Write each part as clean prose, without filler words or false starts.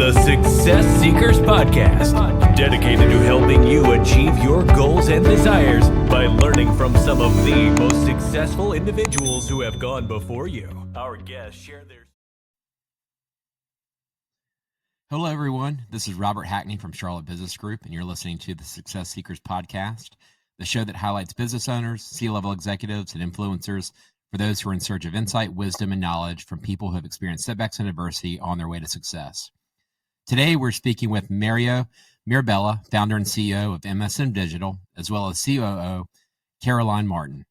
the Success Seekers Podcast, dedicated to helping you achieve your goals and desires by learning from some of the most successful individuals who have gone before you. Our guests share their... Hello, everyone. This is Robert Hackney from Charlotte Business Group, and you're listening to the Success Seekers Podcast, the show that highlights business owners, C-level executives, and influencers for those who are in search of insight, wisdom, and knowledge from people who have experienced setbacks and adversity on their way to success. Today, we're speaking with Mario Mirabella, founder and CEO of MSM Digital, as well as COO Caroline Martin.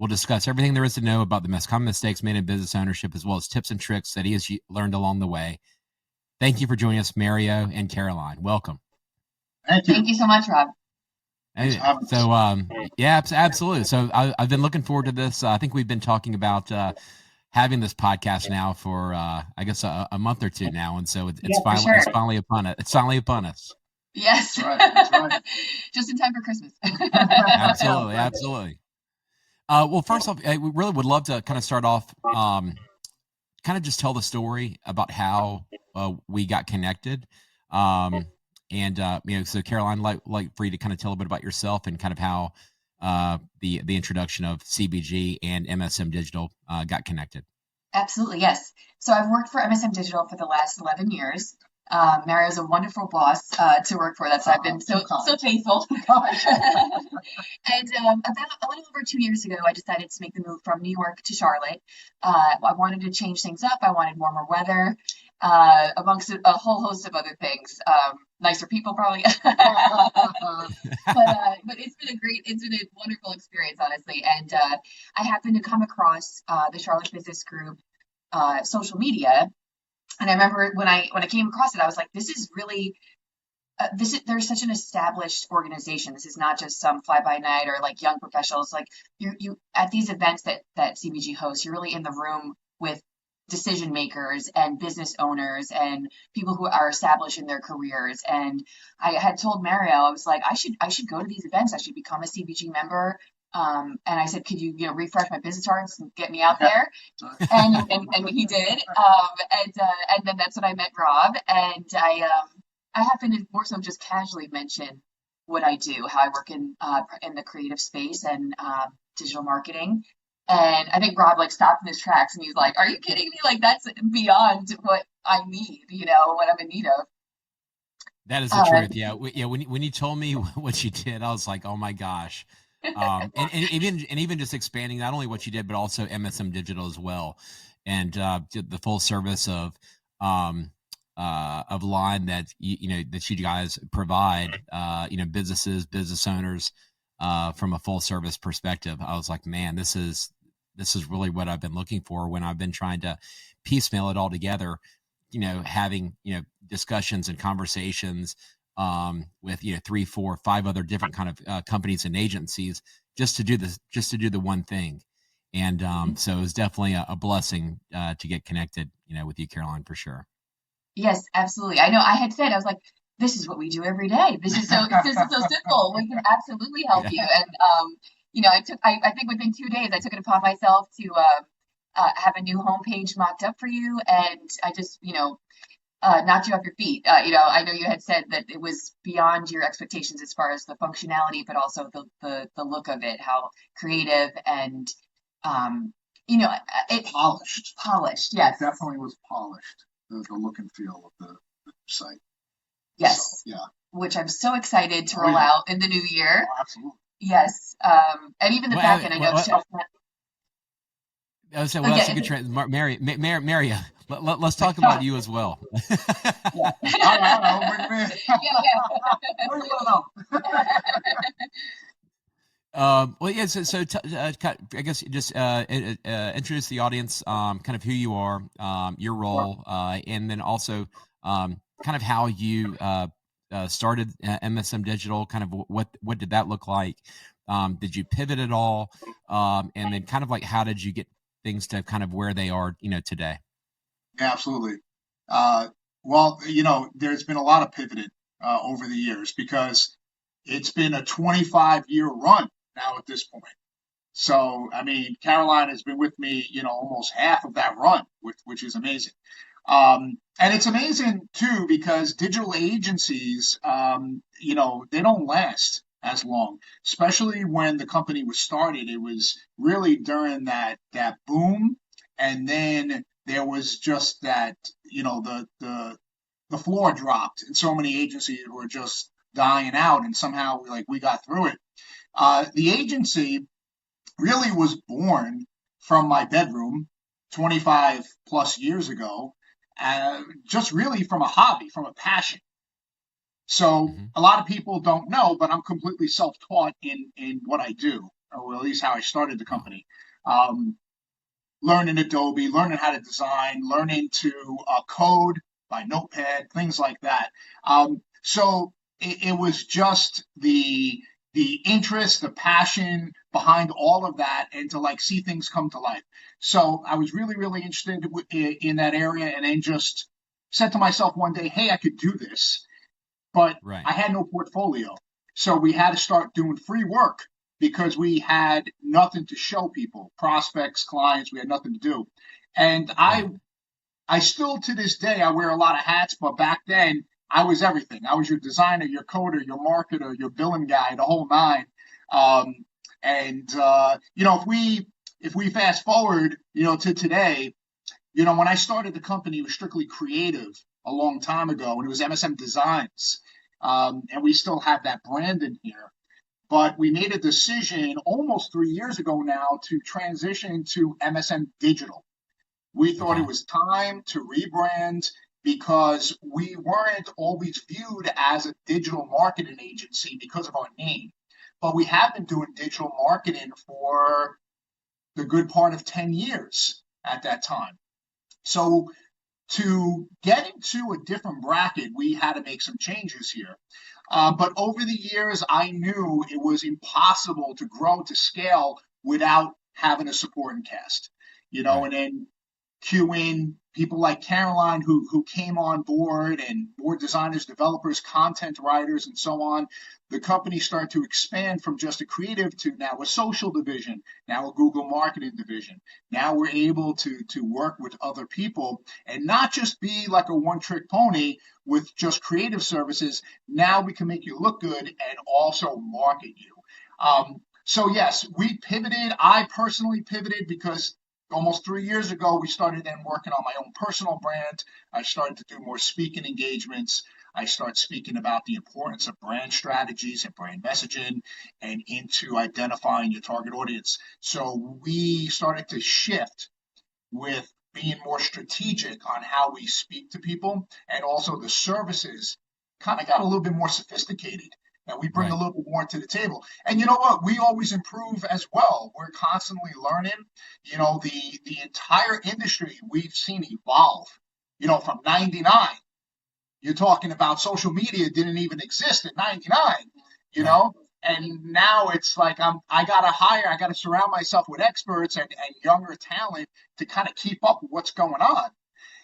We'll discuss everything there is to know about the most common mistakes made in business ownership, as well as tips and tricks that he has learned along the way. Thank you for joining us, Mario and Caroline. Welcome. Thank you. Thank you so much, Rob. Yeah, absolutely. So I've been looking forward to this. I think we've been talking about having this podcast now for, I guess, a month or two now. And so it's finally upon us. It's finally upon us. Yes. That's right. Just in time for Christmas. Absolutely. Well, first off, we really would love to kind of start off, kind of just tell the story about how we got connected. So Caroline, like for you to kind of tell a bit about yourself and kind of how the introduction of CBG and MSM Digital got connected. Absolutely, yes. So I've worked for MSM Digital for the last 11 years. Mario's a wonderful boss to work for. That's I've been so faithful. And about a little over 2 years ago, I decided to make the move from New York to Charlotte. I wanted to change things up. I wanted warmer weather, amongst a whole host of other things. Nicer people, probably. but it's been a wonderful experience, honestly. And I happened to come across the Charlotte Business Group social media. And I remember when I came across it, I was like, this is really, there's such an established organization. This is not just some fly by night or like young professionals. Like you at these events that CBG hosts, you're really in the room with decision makers and business owners and people who are established in their careers. And I had told Mario, I was like, I should go to these events. I should become a CBG member. And I said, could you refresh my business cards and get me out there? And he did. And then that's when I met Rob. And I happened to more so just casually mention what I do, how I work in the creative space and digital marketing. And I think Rob stopped in his tracks and he's like, are you kidding me? Like, that's beyond what I need, what I'm in need of. That is the truth. Yeah. When you told me what you did, I was like, oh my gosh. And even just expanding not only what you did, but also MSM Digital as well. And the full service of line that, that you guys provide, businesses, business owners, from a full service perspective. I was like, man, this is really what I've been looking for when I've been trying to piecemeal it all together, having, discussions and conversations with, 3, 4, 5 other different kind of companies and agencies just to do the one thing. And so it was definitely a blessing to get connected, with you, Caroline, for sure. Yes, absolutely. I know I had said, I was like, this is what we do every day. This is so simple. We can absolutely help you. And, I think within 2 days, I took it upon myself to have a new homepage mocked up for you. And I just, knocked you off your feet. I know you had said that it was beyond your expectations as far as the functionality, but also the look of it, how creative and, Polished, yes. It definitely was polished, the look and feel of the site. Yes. So, yeah. Which I'm so excited to roll out in the new year. Oh, absolutely. Yes. And even the back end, I know. That's a good trend. Mary, let's talk about you as well. Yeah. I guess just introduce the audience, kind of who you are, your role, and then also kind of how you started MSM Digital. Kind of what did that look like? Did you pivot at all? And then kind of how did you get things to kind of where they are, today? Absolutely. Well, there's been a lot of pivoting over the years because it's been a 25-year run now at this point. So, Caroline has been with me, almost half of that run, which is amazing. And it's amazing too because digital agencies, they don't last as long, especially when the company was started. It was really during that boom, and then there was just that, the floor dropped, and so many agencies were just dying out, and somehow like we got through it. The agency really was born from my bedroom 25 plus years ago, just really from a hobby, from a passion. So Hmm. a lot of people don't know, but I'm completely self-taught in what I do, or at least how I started the Wow. company. Um, Learning Adobe, learning how to design, learning to code by Notepad, things like that. So it was just the interest, the passion behind all of that, and to like see things come to life. So I was really, really interested in that area, and then just said to myself one day, "Hey, I could do this," but Right. I had no portfolio. So we had to start doing free work because we had nothing to show people, prospects, clients, we had nothing to do. And Right. I still to this day I wear a lot of hats, but back then I was everything. I was your designer, your coder, your marketer, your billing guy, the whole nine. Um, and if we fast forward, to today, when I started the company, it was strictly creative a long time ago, and it was MSM Designs. And we still have that brand in here. But we made a decision almost 3 years ago now to transition to MSM Digital. We thought it Okay. was time to rebrand because we weren't always viewed as a digital marketing agency because of our name. But we have been doing digital marketing for the good part of 10 years at that time. So to get into a different bracket, we had to make some changes here. But over the years, I knew it was impossible to grow to scale without having a supporting cast. Right. And then cue in people like Caroline who came on board, and board designers, developers, content writers, and so on. The company started to expand from just a creative to now a social division, now a Google marketing division. Now we're able to work with other people and not just be like a one trick pony with just creative services. Now we can make you look good and also market you. So yes, we pivoted. I personally pivoted because almost 3 years ago, we started then working on my own personal brand. I started to do more speaking engagements. I started speaking about the importance of brand strategies and brand messaging and into identifying your target audience. So we started to shift with being more strategic on how we speak to people, and also the services kind of got a little bit more sophisticated, and we bring a Right. little bit more to the table. And you know what, we always improve as well. We're constantly learning. The entire industry we've seen evolve, from 99. You're talking about social media didn't even exist in 99, you Right. know? And now it's like I gotta surround myself with experts and younger talent to kind of keep up with what's going on.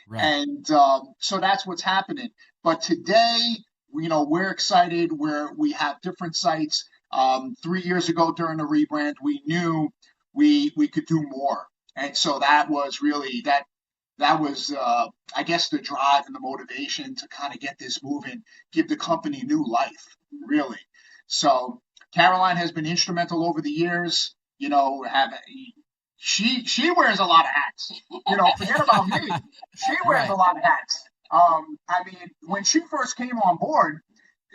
Right. And so that's what's happening. But today, we're excited where we have different sites. 3 years ago during the rebrand, we knew we could do more. And so that was really that was I guess the drive and the motivation to kind of get this moving, give the company new life, really. So Caroline has been instrumental over the years. She wears a lot of hats. Forget about me. She wears a Right. lot of hats. I mean, when she first came on board,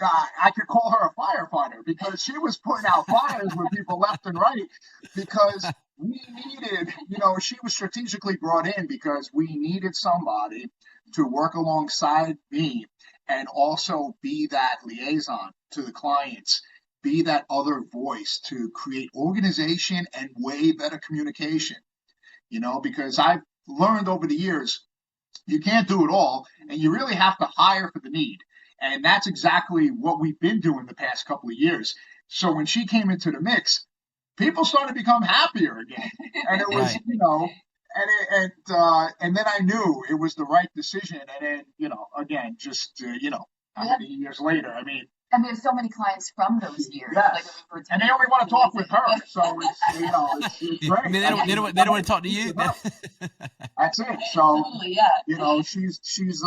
I could call her a firefighter because she was putting out fires with people left and right because we needed, she was strategically brought in because we needed somebody to work alongside me and also be that liaison to the clients, be that other voice to create organization and way better communication, because I've learned over the years you can't do it all, and you really have to hire for the need. And that's exactly what we've been doing the past couple of years. So when she came into the mix, people started to become happier again, and it was, Right. and then I knew it was the right decision. And then, again, just how many years later? I mean, And we have so many clients from those years. Yes. Like, we were And they only want to talk with her. So it's great. I mean, they don't want to talk to you. That's it. So, Totally, yeah. she's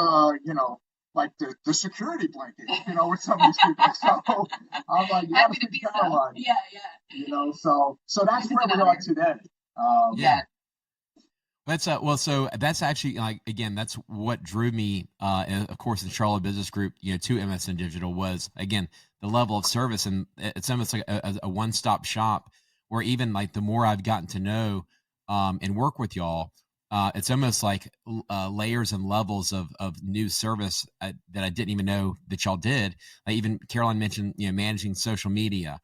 like the security blanket, with some of these people. So I'm like, you Happy gotta to be be Caroline. Yeah. So that's where we are today. Yeah. That's so that's actually, like, again, that's what drew me, of course, in Charlotte Business Group, to MSN Digital, was, again, the level of service. And it's almost like a one-stop shop, where even, like, the more I've gotten to know and work with y'all, it's almost like layers and levels of new service that I didn't even know that y'all did. Even Caroline mentioned, managing social media,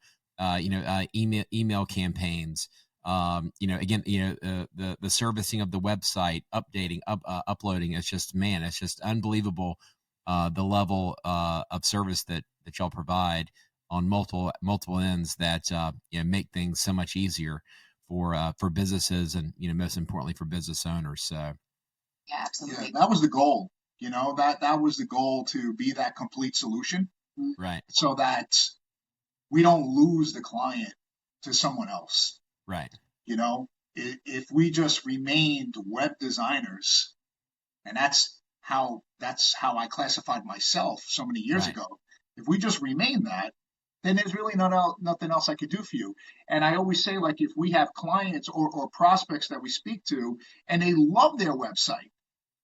email campaigns, again, the servicing of the website, updating, uploading. It's just unbelievable, the level of service that y'all provide on multiple ends, that make things so much easier for businesses, and most importantly for business owners. So Yeah, absolutely. Yeah, that was the goal. That was the goal, to be that complete solution, right, so that we don't lose the client to someone else. right, If we just remained web designers, and that's how I classified myself so many years Right. ago. If we just remain that, then there's really nothing else I could do for you. And I always say, like, if we have clients or prospects that we speak to and they love their website,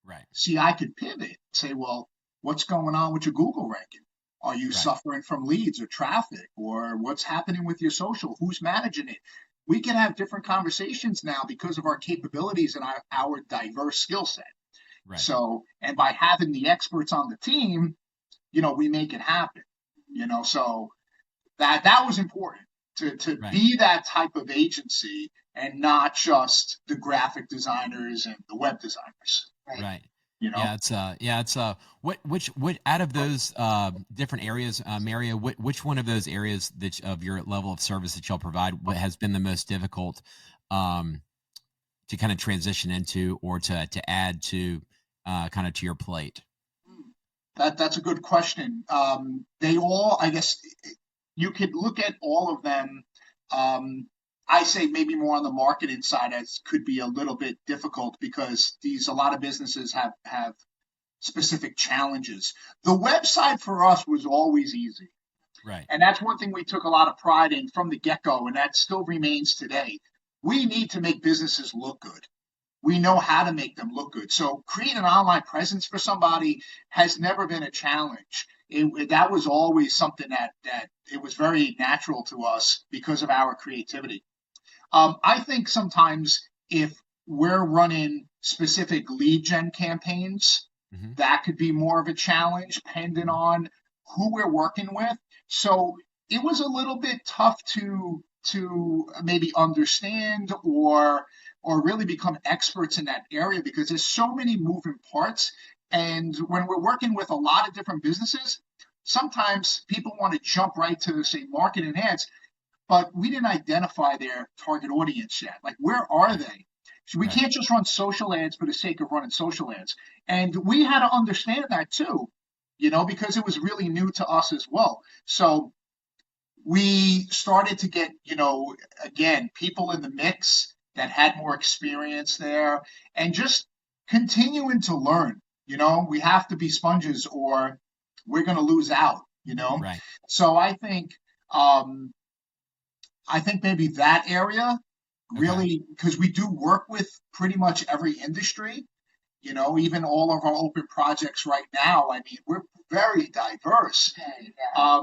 right, see, I could pivot, say, well, what's going on with your Google ranking? Are you Right. suffering from leads or traffic, or what's happening with your social? Who's managing it? We can have different conversations now because of our capabilities and our diverse skill set. right. So, and by having the experts on the team, we make it happen. So that was important, to Right. be that type of agency, and not just the graphic designers and the web designers. Right. You know? It's what out of those different areas, Mario, which one of those areas of your level of service that y'all provide, what has been the most difficult to kind of transition into, or to add to kind of to your plate? That's a good question. They all, I guess, you could look at all of them. I say maybe more on the marketing side, as could be a little bit difficult, because a lot of businesses have specific challenges. The website for us was always easy. Right. And that's one thing we took a lot of pride in from the get-go, and that still remains today. We need to make businesses look good. We know how to make them look good. So create an online presence for somebody has never been a challenge. That was always something that it was very natural to us because of our creativity. I think sometimes if we're running specific lead gen campaigns, that could be more of a challenge, depending on who we're working with. So it was a little bit tough to maybe understand or really become experts in that area, because there's so many moving parts. And when we're working with a lot of different businesses, sometimes people want to jump right to, say, marketing ads, but we didn't identify their target audience yet. Like, where are they? So we can't just run social ads for the sake of running social ads. And we had to understand that too, because it was really new to us as well. So we started to get, again, people in the mix that had more experience there, and just continuing to learn. We have to be sponges, or we're going to lose out, Right. So I think maybe that area really, because we do work with pretty much every industry, even all of our open projects right now. I mean, we're very diverse. Okay, yeah.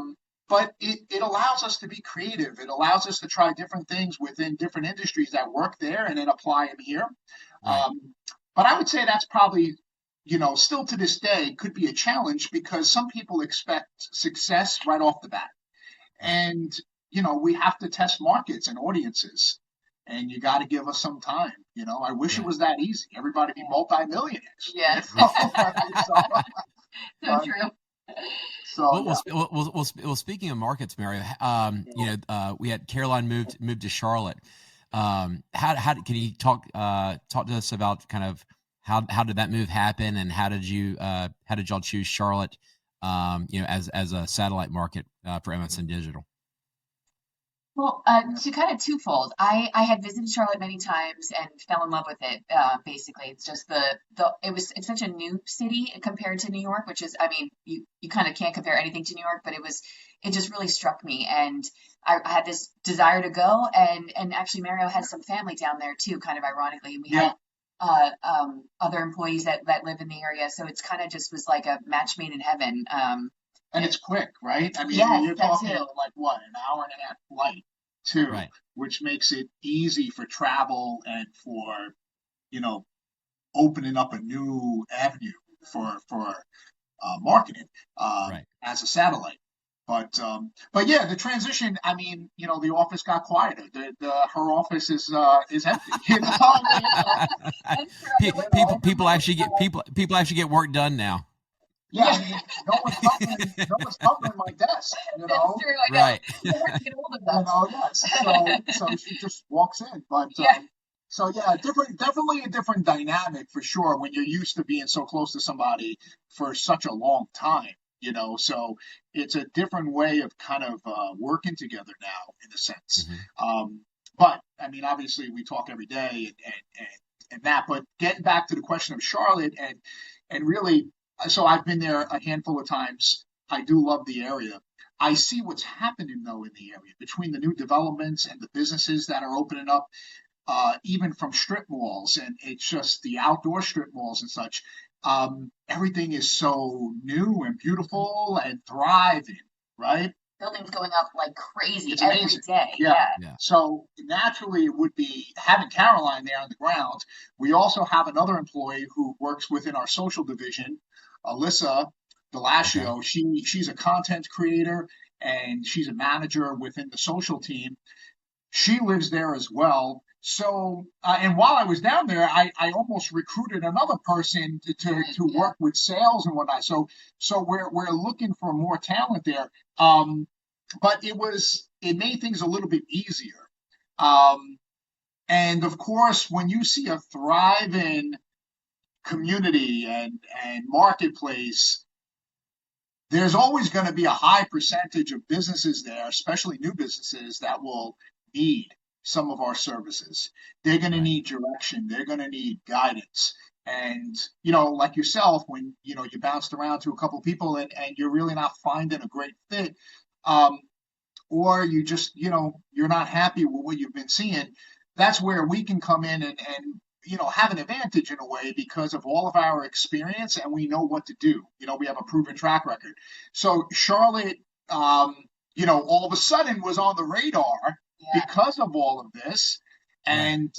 But it allows us to be creative. It allows us to try different things within different industries that work there, and then apply them here. Right. But I would say that's probably, still to this day could be a challenge, because some people expect success right off the bat. And, we have to test markets and audiences, and you got to give us some time. I wish it was that easy. Everybody be multimillionaires. Yes. So true. So, well, speaking of markets, Mario, we had Caroline moved to Charlotte. How can you talk to us about kind of how did that move happen, and how did y'all choose Charlotte as a satellite market for MSN Digital? Well, to kind of twofold, I had visited Charlotte many times and fell in love with it. Basically, it's just it's such a new city compared to New York, which is, I mean, you kind of can't compare anything to New York, but it just really struck me, and I had this desire to go, and actually Mario has some family down there too, kind of ironically, and we have other employees that live in the area, so it's kind of just was like a match made in heaven. And it's quick, right? I mean, Yes, you're that talking too. like what, an hour and a half flight too, Right. which makes it easy for travel and for, you know, opening up a new avenue for marketing Right. as a satellite. But yeah, the transition. I mean, you know, the office got quieter. Her office is empty. You know, People actually get work done now. yeah, I mean, no one's covering my desk. You That's know, true. I know. Right. It's hard to get hold of you them. know, yes. So she just walks in. But Yeah. so yeah, definitely a different dynamic for sure when you're used to being so close to somebody for such a long time. You know, so it's a different way of kind of working together now, in a sense. Mm-hmm. But I mean, obviously, we talk every day and that. But getting back to the question of Charlotte and really, so I've been there a handful of times. I do love the area. I see what's happening though in the area between the new developments and the businesses that are opening up, even from strip malls, and it's just the outdoor strip malls and such. Everything is so new and beautiful and thriving, right? Buildings going up like crazy It's every amazing. day. Yeah. Yeah. So naturally, it would be having Caroline there on the ground. We also have another employee who works within our social division, Alyssa Delascio. Okay. She's a content creator and she's a manager within the social team. She lives there as well. So, and while I was down there, I almost recruited another person to work with sales and whatnot. So we're looking for more talent there. But it made things a little bit easier. And of course, when you see a thriving community and marketplace, there's always going to be a high percentage of businesses there, especially new businesses, that will need some of our services. They're going to Right. need direction. They're going to need guidance. And, you know, like yourself, when, you know, you bounced around to a couple of people and you're really not finding a great fit, um, or you just, you know, you're not happy with what you've been seeing, that's where we can come in and you know, have an advantage in a way because of all of our experience and we know what to do. You know, we have a proven track record. So Charlotte, you know, all of a sudden was on the radar because of all of this. Right. And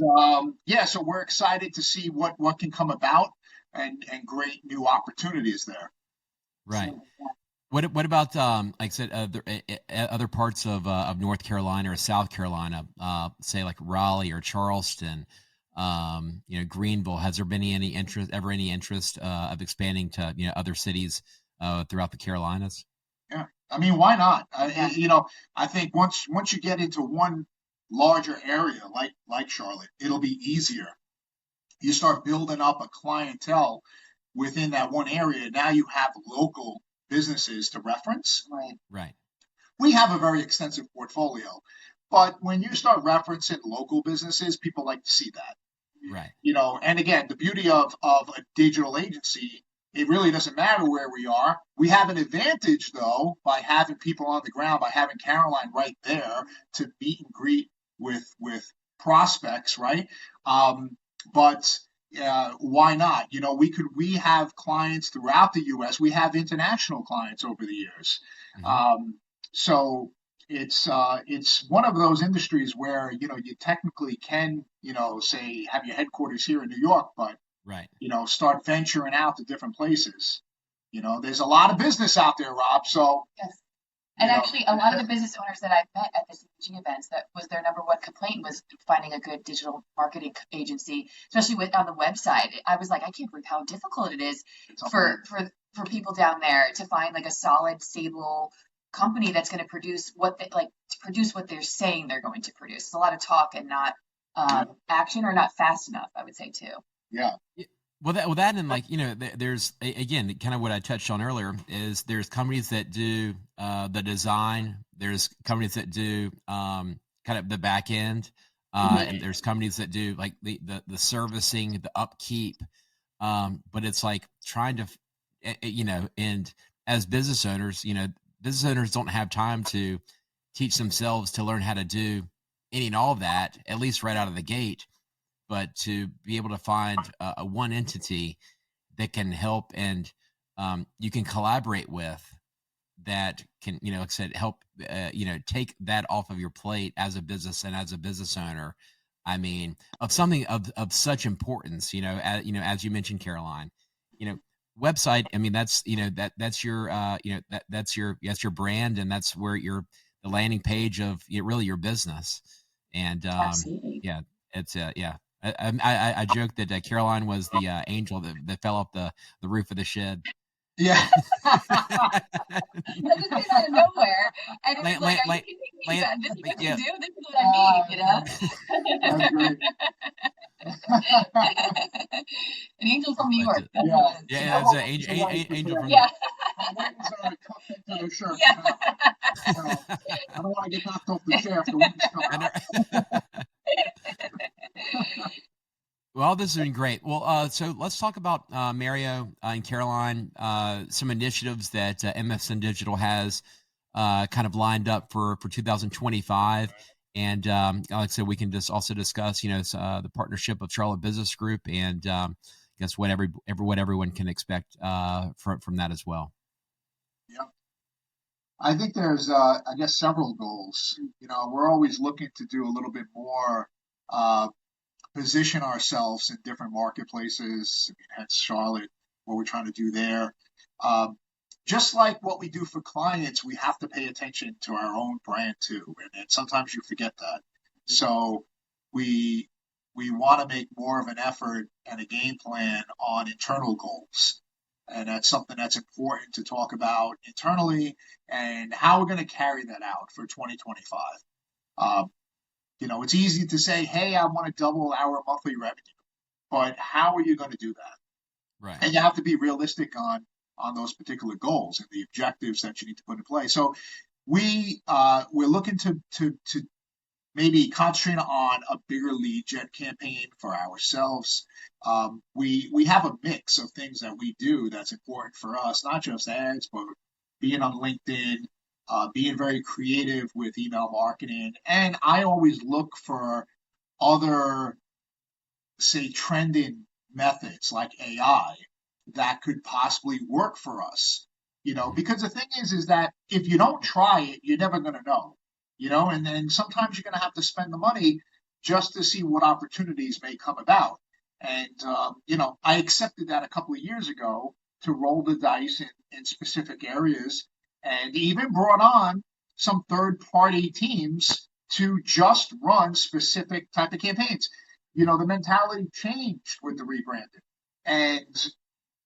yeah, so we're excited to see what can come about and great new opportunities there. Right. So, What about like I said, other parts of North Carolina or South Carolina, say like Raleigh or Charleston, Greenville? Has there been any interest of expanding to other cities throughout the Carolinas? Yeah, I mean, why not? Yeah. You know, I think once you get into one larger area like Charlotte, it'll be easier. You start building up a clientele within that one area. Now you have local businesses to reference. right. Right. We have a very extensive portfolio, but when you start referencing local businesses, people like to see that. Right. You know, and again, the beauty of a digital agency, it really doesn't matter where we are. We have an advantage though by having people on the ground, by having Caroline right there to meet and greet with prospects, right? But why not? You know, we have clients throughout the U.S. We have international clients over the years. Hmm. So it's one of those industries where you technically can say have your headquarters here in New York, but Right. start venturing out to different places. There's a lot of business out there, Rob. So Yes. And you know, actually, a lot of the business owners that I've met at the CPG events, that was their number one complaint, was finding a good digital marketing agency, especially on the website. I was like, I can't believe how difficult it is it's for people down there to find like a solid, stable company that's going to produce what they're saying they're going to produce. It's a lot of talk and not action, or not fast enough, I would say too. yeah. Well, that and like, there's again, kind of what I touched on earlier is there's companies that do the design, there's companies that do kind of the back end, and there's companies that do like the servicing, the upkeep. But it's like trying to, and as business owners don't have time to teach themselves to learn how to do any and all of that, at least right out of the gate. But to be able to find a one entity that can help and you can collaborate with, that can, like I said, help, take that off of your plate as a business and as a business owner. I mean, of something of such importance, as you mentioned, Caroline, website. I mean, that's, that's your, that's your brand, and that's where the landing page of really your business. And Absolutely. yeah, it's yeah. I joked that Caroline was the angel that fell off the roof of the shed. Yeah. That just came out of nowhere. And it was like, are you kidding me? This is what you do? This is what I mean, An angel from New York. Yeah. Yeah, it's an angel from Yeah. Into the shirt. Yeah. I don't want to get knocked off the chair if the wind's coming out. Well, this has been great. Well, so let's talk about Mario and Caroline, some initiatives that MSM Digital has kind of lined up for 2025. And like I said, we can just also discuss, the partnership of Charlotte Business Group, and guess what everyone can expect from that as well. Yeah. I think there's, I guess, several goals. We're always looking to do a little bit more, position ourselves in different marketplaces. I mean, hence Charlotte, what we're trying to do there. Just like what we do for clients, we have to pay attention to our own brand too, and sometimes you forget that. So we want to make more of an effort and a game plan on internal goals. And that's something that's important to talk about internally, and how we're going to carry that out for 2025. It's easy to say, hey, I want to double our monthly revenue, but how are you going to do that? Right. And you have to be realistic on those particular goals and the objectives that you need to put in place. So we're looking to maybe concentrate on a bigger lead gen campaign for ourselves. We have a mix of things that we do that's important for us, not just ads, but being on LinkedIn, being very creative with email marketing. And I always look for other, say, trending methods like AI that could possibly work for us. Because the thing is that if you don't try it, you're never going to know. And then sometimes you're going to have to spend the money just to see what opportunities may come about. And I accepted that a couple of years ago to roll the dice in specific areas, and even brought on some third-party teams to just run specific type of campaigns. The mentality changed with the rebranding, and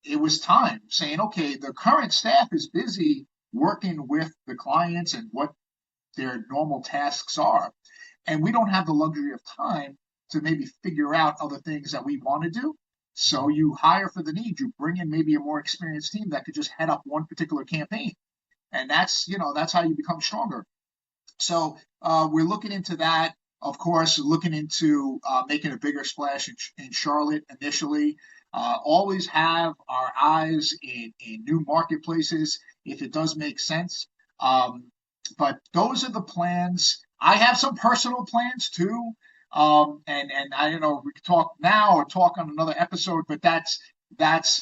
it was time saying, okay, the current staff is busy working with the clients and what their normal tasks are, and we don't have the luxury of time to maybe figure out other things that we want to do. So you hire for the need. You bring in maybe a more experienced team that could just head up one particular campaign. And that's how you become stronger. So we're looking into that. Of course, looking into making a bigger splash in Charlotte initially. Always have our eyes in new marketplaces if it does make sense. But those are the plans. I have some personal plans too. And I don't know if we could talk now or talk on another episode, but that's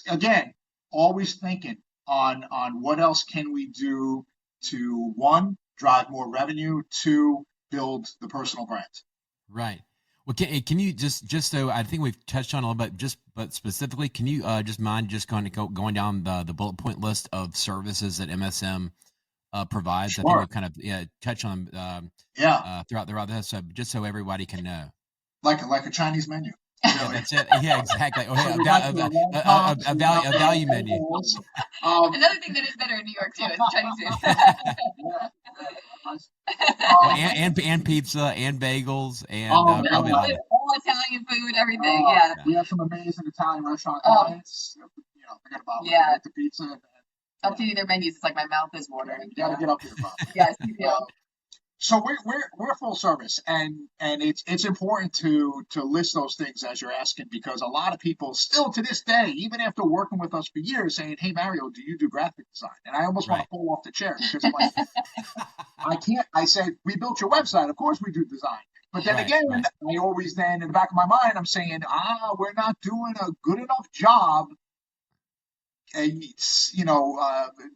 again, always thinking on what else can we do to, one, drive more revenue, two, build the personal brand. Right. Well, can you just so I think we've touched on a little bit, but specifically, can you just mind just kind of going down the bullet point list of services that MSM provides? Sure. I think we've kind of touched on them throughout this, so just so everybody can know. Like a Chinese menu. Yeah, that's it. Yeah, exactly. Oh, yeah, a value menu. Another thing that is better in New York too is Chinese food. And pizza and bagels and all probably I Italian food, everything. Oh, Yeah. we have some amazing Italian restaurant Oh. clients. Forget about Yeah. the pizza. Updating their menus, it's like my mouth is watering. You got to get up here, bro. Yes, you do. So we're full service, and it's important to list those things as you're asking, because a lot of people still to this day, even after working with us for years, saying, "Hey Mario, do you do graphic design?" And I almost want to fall off the chair because I'm like, I can't. I said, "We built your website, of course we do design." But then again, I always then in the back of my mind, I'm saying, we're not doing a good enough job,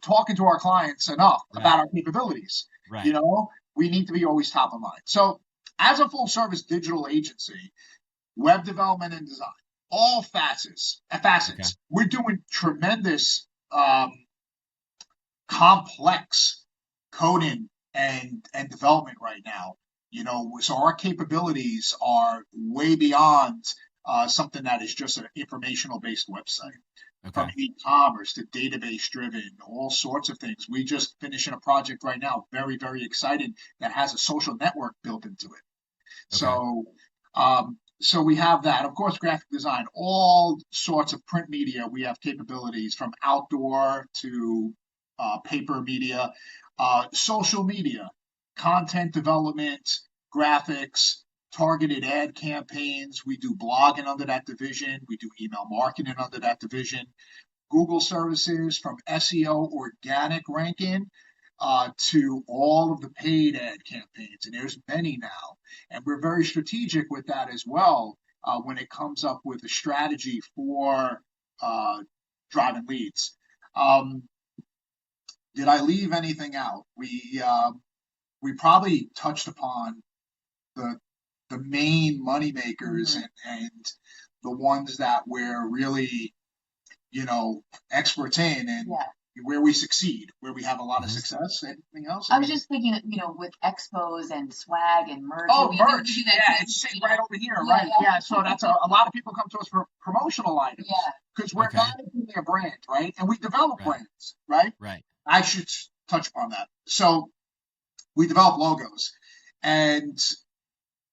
talking to our clients enough about our capabilities. Right. We need to be always top of mind. So as a full service digital agency, web development and design, all facets, we're doing tremendous complex coding and development right now. So our capabilities are way beyond something that is just an informational based website. From e-commerce to database driven, all sorts of things. We just finishing a project right now, very, very exciting, that has a social network built into it. So we have that. Of course, graphic design, all sorts of print media. We have capabilities from outdoor to paper media, social media, content development, graphics, targeted ad campaigns. We do blogging under that division. We do email marketing under that division. Google services, from SEO organic ranking to all of the paid ad campaigns. And there's many now. And we're very strategic with that as well when it comes up with a strategy for driving leads. Did I leave anything out? We probably touched upon the main money makers and the ones that we're really, experts in, and where we succeed, where we have a lot of success. Anything else? I was just thinking, with expos and swag and merch. Oh, merch. It's sitting right over here, right? Yeah. So that's a lot of people come to us for promotional items. Yeah. Because we're managing their brand, right? And we develop brands, right? Right. I should touch upon that. So we develop logos, and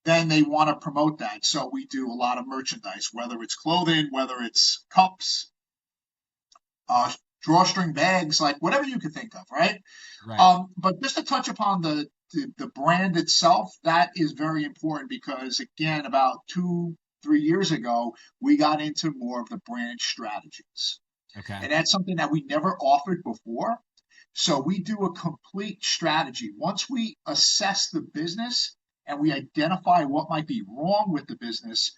then they want to promote that. So we do a lot of merchandise, whether it's clothing, whether it's cups, drawstring bags, like whatever you can think of, right? But just to touch upon the brand itself, that is very important, because again, about 2-3 years ago, we got into more of the brand strategies. And that's something that we never offered before. So we do a complete strategy. Once we assess the business and we identify what might be wrong with the business,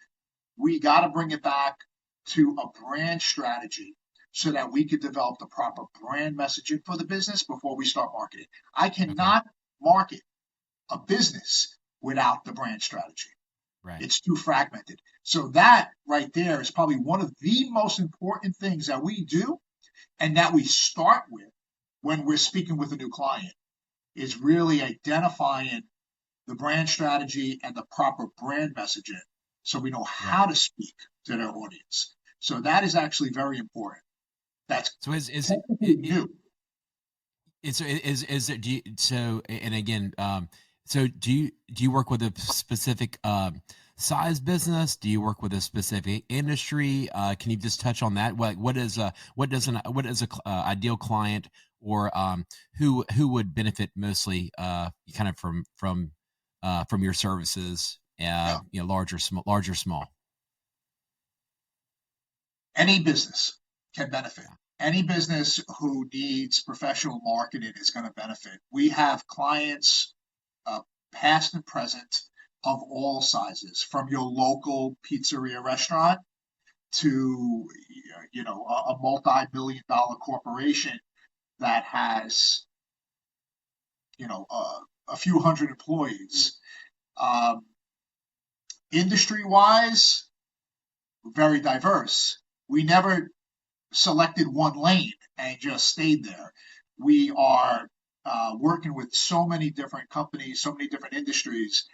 we got to bring it back to a brand strategy so that we could develop the proper brand messaging for the business before we start marketing. I cannot market a business without the brand strategy. It's too fragmented. So that right there is probably one of the most important things that we do, and that we start with when we're speaking with a new client, is really identifying the brand strategy and the proper brand messaging, so we know how to speak to their audience. So that is actually very important. That's so is new. Do you work with a specific size business? Do you work with a specific industry? Can you just touch on that? What is a ideal client, or who would benefit mostly kind of from your services? Large or small. Any business can benefit. Any business who needs professional marketing is going to benefit. We have clients, past and present, of all sizes, from your local pizzeria restaurant to a multi-million-dollar corporation that has a few hundred employees. Industry-wise, very diverse. We never selected one lane and just stayed there. We are working with so many different companies, so many different industries.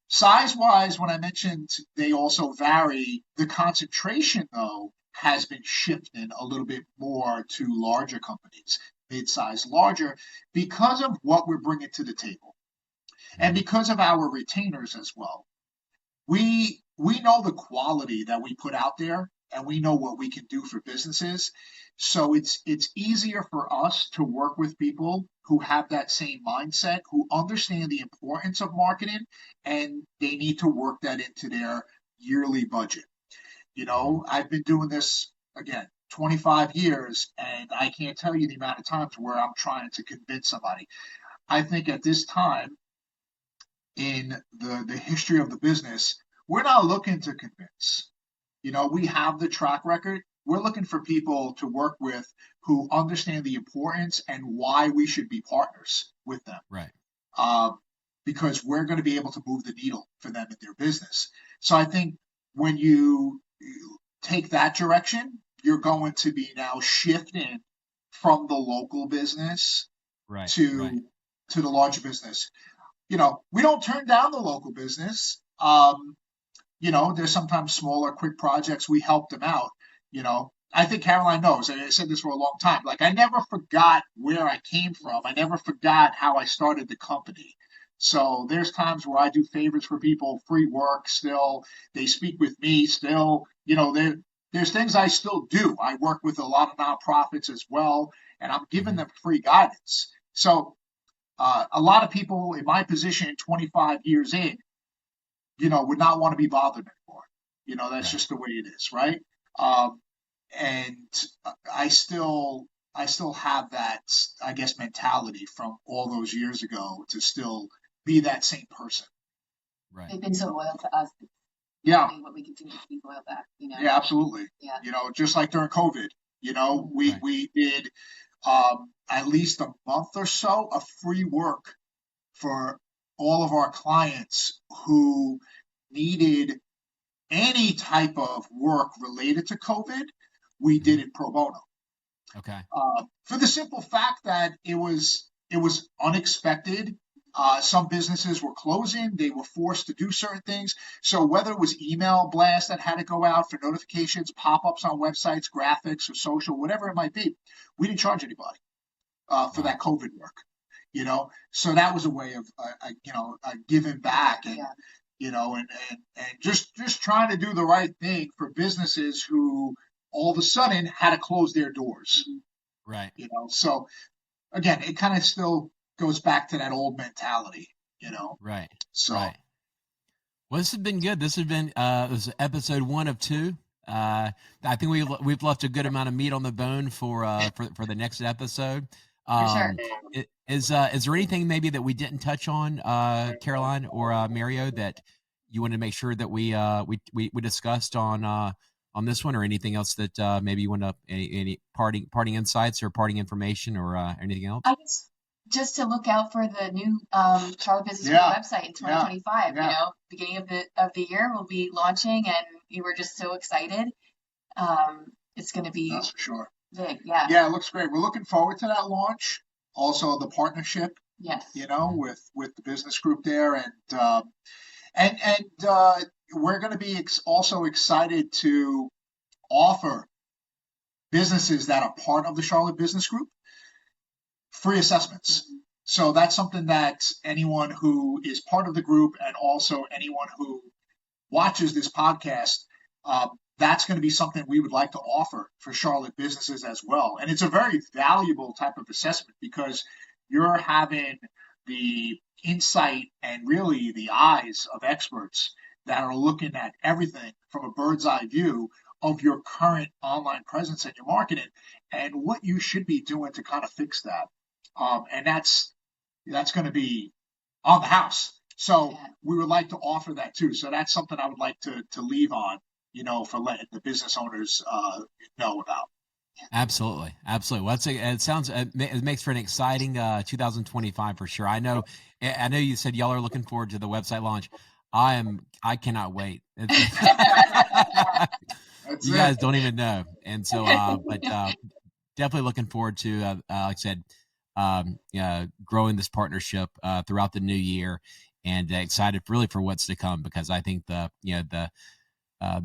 Size-wise, when I mentioned they also vary, the concentration, though, has been shifting a little bit more to larger companies, mid-size, larger, because of what we're bringing to the table, and because of our retainers as well. we know the quality that we put out there, and we know what we can do for businesses. So it's easier for us to work with people who have that same mindset, who understand the importance of marketing, and they need to work that into their yearly budget. I've been doing this again 25 years, and I can't tell you the amount of times where I'm trying to convince somebody. I think at this time in the history of the business, we're not looking to convince. We have the track record. We're looking for people to work with who understand the importance and why we should be partners with them. Right. Because we're going to be able to move the needle for them in their business. So I think when you take that direction, you're going to be now shifting from the local business to the larger business. We don't turn down the local business. There's sometimes smaller, quick projects. We help them out. I think Caroline knows. I said this for a long time. Like, I never forgot where I came from. I never forgot how I started the company. So there's times where I do favors for people, free work still. They speak with me still. There's things I still do. I work with a lot of nonprofits as well, and I'm giving them free guidance. So a lot of people in my position 25 years in, would not want to be bothered anymore. That's just the way it is, right? And I still have that, I guess, mentality from all those years ago to still be that same person. Right. They've been so loyal to us. Yeah. What we can do to be loyal back, Yeah, absolutely. Yeah. Just like during COVID, we did at least a month or so of free work for all of our clients who needed any type of work related to COVID. We did it pro bono. Okay. For the simple fact that it was unexpected. Some businesses were closing. They were forced to do certain things. So whether it was email blasts that had to go out for notifications, pop-ups on websites, graphics, or social, whatever it might be, we didn't charge anybody for that COVID work. So that was a way of giving back and and just trying to do the right thing for businesses who all of a sudden had to close their doors. Right. So again, it kind of still goes back to that old mentality. Right. So. Right. Well, this has been good. This has been this is episode 1 of 2. I think we've left a good amount of meat on the bone for the next episode. For sure. Is there anything maybe that we didn't touch on, Caroline or Mario, that you wanted to make sure that we discussed on this one, or anything else that maybe you want to any parting insights or parting information or anything else? I guess just to look out for the new Charlotte Business Group website in 2025. Beginning of the year we'll be launching, and we're just so excited. It's going to be that's for sure big. Yeah. Yeah, it looks great. We're looking forward to that launch. Also, the partnership. Yes. With the business group there, and we're going to be also excited to offer businesses that are part of the Charlotte Business Group free assessments. Mm-hmm. So that's something that anyone who is part of the group, and also anyone who watches this podcast, that's going to be something we would like to offer for Charlotte businesses as well. And it's a very valuable type of assessment, because you're having the insight and really the eyes of experts that are looking at everything from a bird's eye view of your current online presence and your marketing, and what you should be doing to kind of fix that. And that's going to be on the house. So we would like to offer that too. So that's something I would like to leave on, for letting the business owners know about. Absolutely. Well, it makes for an exciting 2025 for sure. I know you said y'all are looking forward to the website launch. I cannot wait. You guys don't even know. And so, but definitely looking forward to, like I said, growing this partnership throughout the new year, and excited really for what's to come, because I think the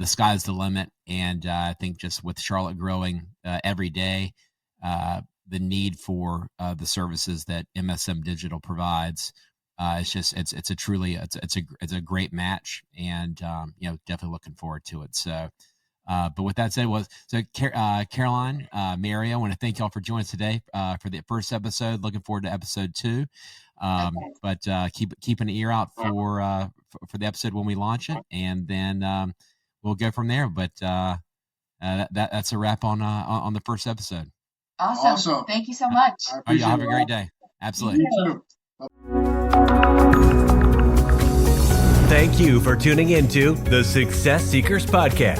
sky's the limit. And I think just with Charlotte growing every day, the need for the services that MSM Digital provides it's a great match, and definitely looking forward to it. So, but with that said, Caroline, Mary, I want to thank y'all for joining us today for the first episode. Looking forward to episode 2. But keep an ear out for the episode when we launch it, and then we'll go from there. But that's a wrap on the first episode. Awesome. Thank you so much. Y'all have a great day. Absolutely. You too. Thank you for tuning into the Success Seekers Podcast.